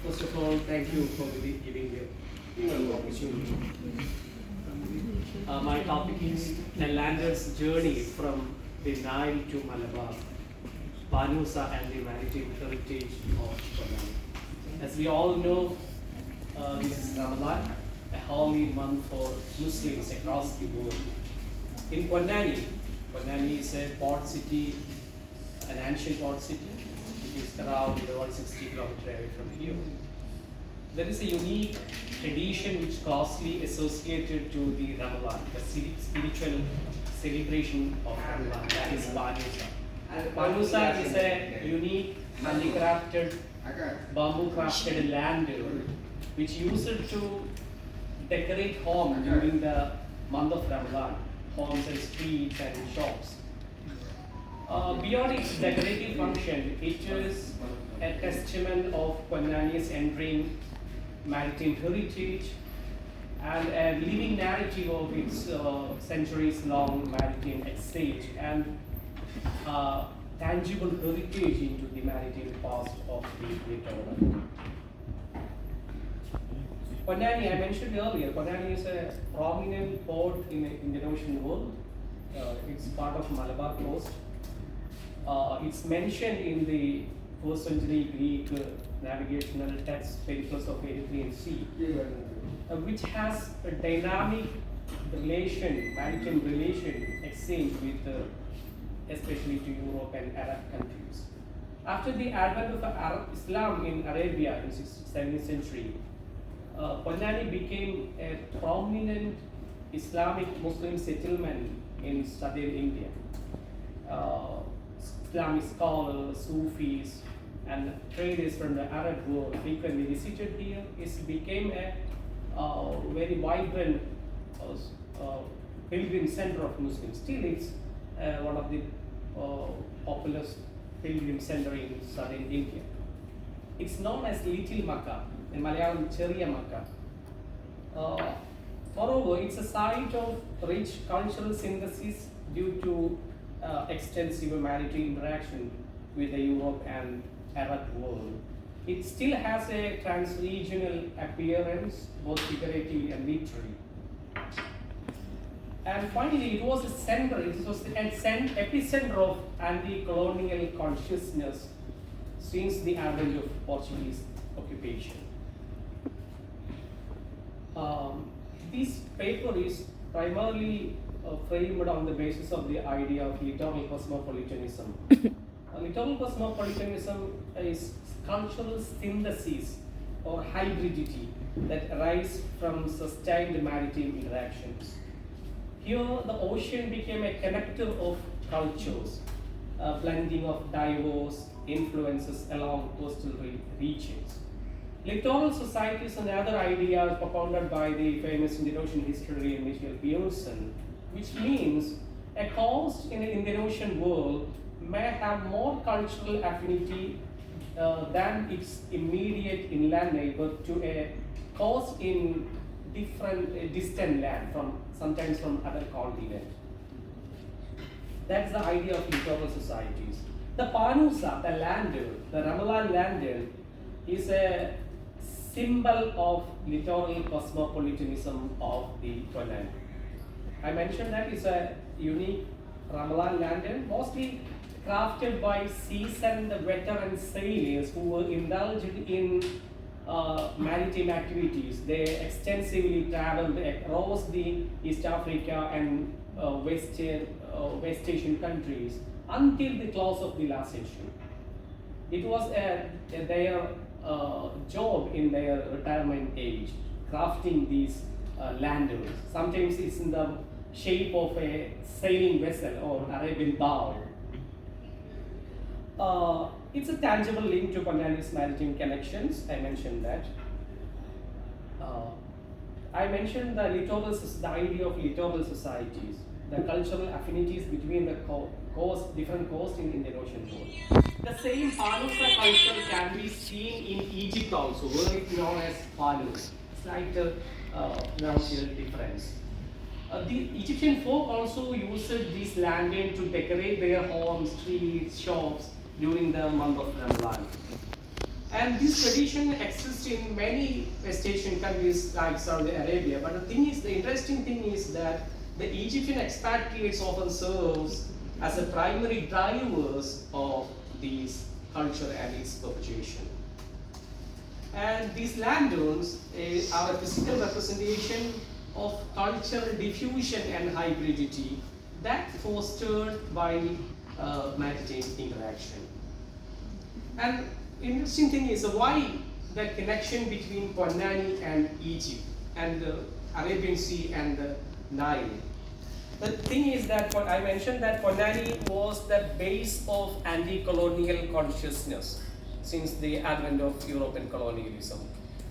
First of all, thank you for giving me an opportunity. My topic is a lander's journey from the Nile to Malabar, Pānūsa and the maritime heritage of Ponnani. As we all know, this is Ramadan, a holy month for Muslims across the world. In Ponnani, Ponnani is a port city, an ancient port city, which is around 160 kilometers away from here. There is a unique tradition which closely associated to the Ramadan, the spiritual celebration of Ramadan, that is Pānūsa. Pānūsa is a unique handicrafted, bamboo crafted lander which used to decorate home during the month of Ramadan, homes and streets and shops. Beyond its decorative function, it is a testament of Ponnani's enduring maritime heritage and a living narrative of its centuries-long maritime exchange and tangible heritage into the maritime past of the littoral. Ponnani, I mentioned earlier, Ponnani is a prominent port in the Indian Ocean world. It's part of Malabar coast. It's mentioned in the 1st century Greek navigational text, Pericles of Erythraean Sea, which has a dynamic relation, maritime relation exchange with especially to Europe and Arab countries. After the advent of Arab Islam in Arabia in 17th century, Ponnani became a prominent Islamic Muslim settlement in southern India. Islamic scholars, Sufis, and traders from the Arab world frequently visited here. It became a very vibrant pilgrim center of Muslims. Still, it's one of the popular pilgrim center in southern India. It's known as Little Makkah, in Malayalam Cheriya Makkah. Moreover, it's a site of rich cultural synthesis due to extensive maritime interaction with the Europe and Arab world. It still has a trans-regional appearance, both figuratively and literally. And finally, it was a center, it was an epicenter of anti-colonial consciousness since the advent of Portuguese occupation. This paper is primarily framed on the basis of the idea of littoral cosmopolitanism. Littoral cosmopolitanism is cultural synthesis or hybridity that arise from sustained maritime interactions. Here, the ocean became a connector of cultures, a blending of diverse influences along coastal regions. Littoral society is another idea propounded by the famous Indian Ocean historian Michael Pearson, which means a coast in the Indian Ocean world may have more cultural affinity than its immediate inland neighbor to a coast in distant land, sometimes from other continents. That's the idea of littoral societies. The Pānūsa, the lander, the Ramadan lander, is a symbol of littoral cosmopolitanism of the Ponnani. I mentioned that it's a unique Ramadan lander, mostly crafted by seasoned veteran sailors who were indulged in maritime activities. They extensively traveled across the East Africa and West Asian countries until the close of the last century. It was their job in their retirement age, crafting these landers. Sometimes it's in the shape of a sailing vessel or Arabian dhow. It's a tangible link to Ponnani's maritime connections. I mentioned that. I mentioned the idea of littoral societies, the cultural affinities between the different coasts in Indian Ocean world. The same Pānūsa culture can be seen in Egypt also, where it's known as Pānūs. Slight pronunciation difference. The Egyptian folk also used this landing to decorate their homes, streets, shops during the month of Ramadan. And this tradition exists in many West Asian countries like Saudi Arabia. But the interesting thing is that the Egyptian expatriates often serves as the primary drivers of these culture and its perpetuation. And these lanterns are a physical representation of cultural diffusion and hybridity that fostered by maritime interaction. And interesting thing is why the connection between Ponnani and Egypt and the Arabian Sea and the Nile. The thing is that what I mentioned that Ponnani was the base of anti-colonial consciousness since the advent of European colonialism.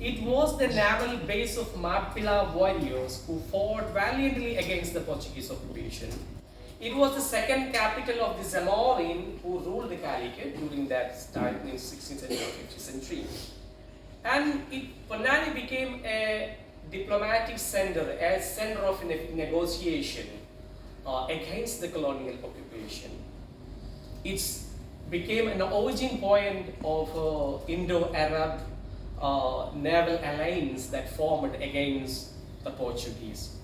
It was the naval base of Mappila warriors who fought valiantly against the Portuguese occupation. It was the second capital of the Zamorin who ruled the Calicut during that time in 16th century or 15th century. And Ponnani became a diplomatic center, a center of negotiation against the colonial occupation. It became an origin point of Indo-Arab naval alliance that formed against the Portuguese.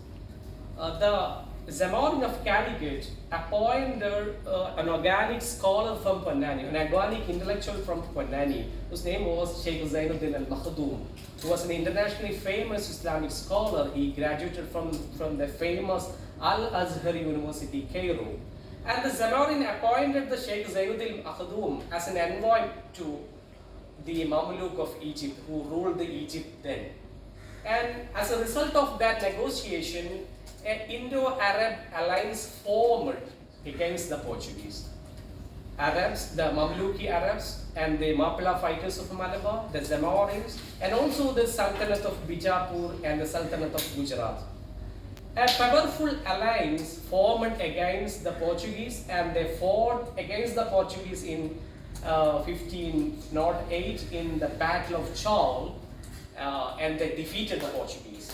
The Zamorin of Calicut appointed an organic scholar from Ponnani, an organic intellectual from Ponnani, whose name was Sheikh Zainuddin al-Makhdoom, who was an internationally famous Islamic scholar. He graduated from the famous Al-Azhar University, Cairo. And the Zamorin appointed the Sheikh Zainuddin al-Makhdoom as an envoy to the Mamluk of Egypt, who ruled the Egypt then. And as a result of that negotiation, an Indo-Arab alliance formed against the Portuguese. Arabs, the Mamluki Arabs, and the Mappila fighters of Malabar, the Zamorins, and also the Sultanate of Bijapur and the Sultanate of Gujarat. A powerful alliance formed against the Portuguese, and they fought against the Portuguese in 1508 in the Battle of Chaul, and they defeated the Portuguese.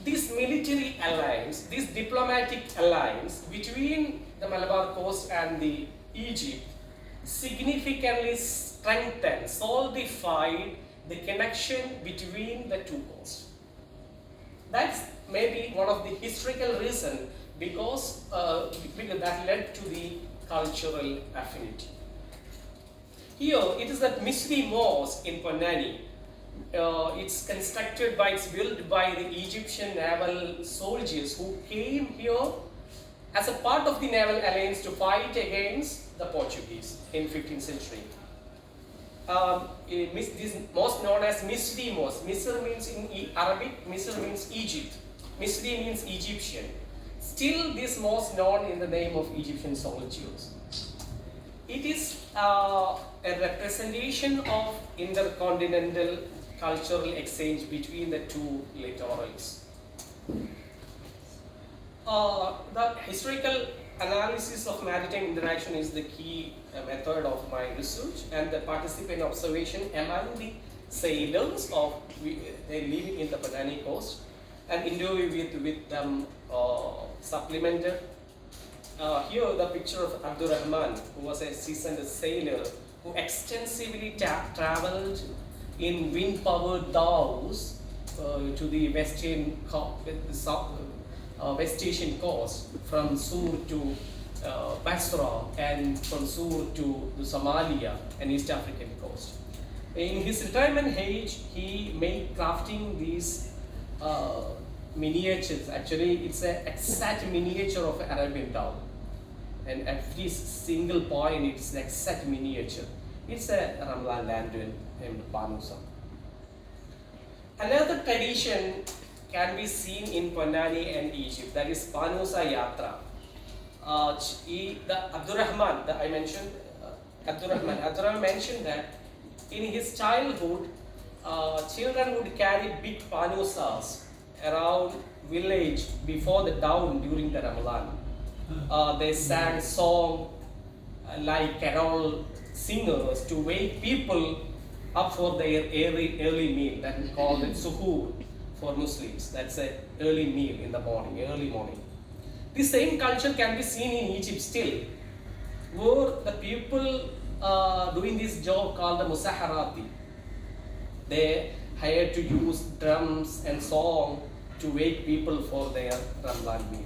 This military alliance, this diplomatic alliance between the Malabar coast and the Egypt significantly strengthened, solidified the connection between the two coasts. That's maybe one of the historical reasons because that led to the cultural affinity. Here it is that Misri Mosque in Ponnani. It's built by the Egyptian naval soldiers who came here as a part of the naval alliance to fight against the Portuguese in 15th century. This mosque known as Misri Mosque. Misr means in Arabic, Misr means Egypt. Misri means Egyptian. Still this mosque known in the name of Egyptian soldiers. It is a representation of intercontinental cultural exchange between the two littorals. The historical analysis of maritime interaction is the key method of my research, and the participant observation among the sailors they living in the Ponnani coast, and interview with them supplemented. Here the picture of Abdurrahman, who was a seasoned sailor who extensively traveled in wind-powered dhows to the West Asian coast, from Sur to Basra, and from Sur to Somalia and East African coast. In his retirement age, he made crafting these miniatures. Actually, it's an exact miniature of an Arabian town, and every single point it's an exact miniature. It's a Ramlan lantern named Pānūsa. Another tradition can be seen in Ponnani and Egypt, that is Pānūsa Yatra. The Abdurrahman that I mentioned, Abdurrahman mentioned that in his childhood, children would carry big Pānūsas around village before the dawn during the Ramadan. They sang song like carol singers to wake people up for their early meal. That is called suhoor for Muslims. That's an early meal in the morning, early morning. The same culture can be seen in Egypt still, where the people doing this job called the Musaharati. They hired to use drums and song to wake people for their Ramadan meal.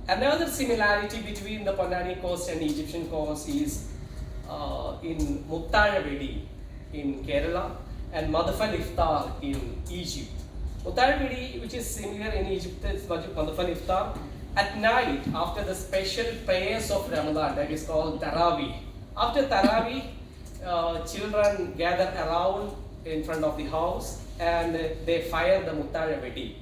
Another similarity between the Ponnani coast and Egyptian coast is in Muttaravedi in Kerala and Madhafal Iftar in Egypt. Muttaravedi, which is similar in Egypt, is Madhafal Iftar. At night, after the special prayers of Ramadan, that is called Tarawih. After Tarawih, children gather around in front of the house and they fire the Muttaravedi.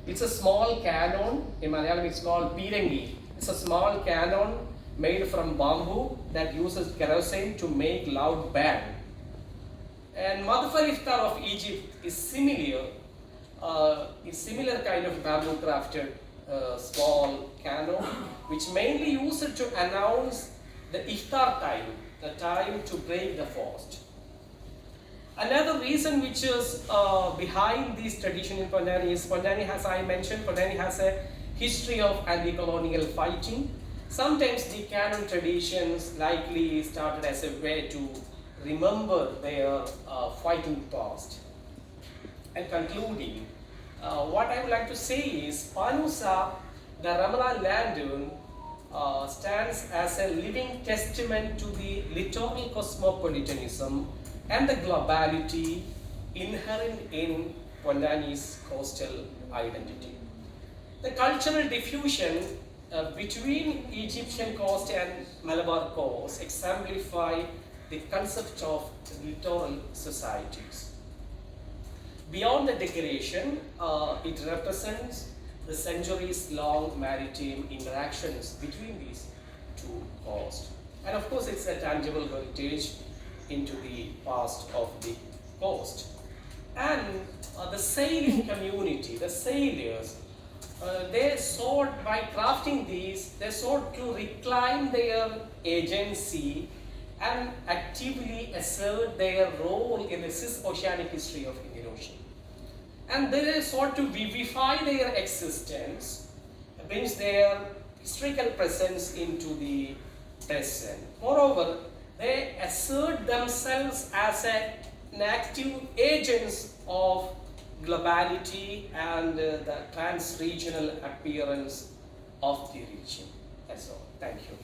It's a small cannon, in Malayalam it's called Pirangi. It's a small cannon made from bamboo that uses kerosene to make loud bang. And Madhafal Iftar of Egypt is similar kind of bamboo crafted small cannon, which mainly used to announce the iftar time, the time to break the fast. Another reason which is behind this tradition in Ponnani is Ponnani, as I mentioned, Ponnani has a history of anti-colonial fighting. Sometimes the canon traditions likely started as a way to remember their fighting past. And concluding, what I would like to say is Pānūsa, the Ramadan lantern, stands as a living testament to the littoral cosmopolitanism and the globality inherent in Ponnani's coastal identity. The cultural diffusion between Egyptian coast and Malabar coast exemplify the concept of littoral societies. Beyond the decoration, it represents the centuries-long maritime interactions between these two coasts. And of course, it's a tangible heritage into the past of the coast. And the sailing community, the sailors, they sought, by crafting these, they sought to reclaim their agency and actively assert their role in the cis-oceanic history of Indian Ocean. And they sought to vivify their existence, brings their historical presence into the present. Moreover, they assert themselves as an active agents of globality and the trans-regional appearance of the region. That's all. Thank you.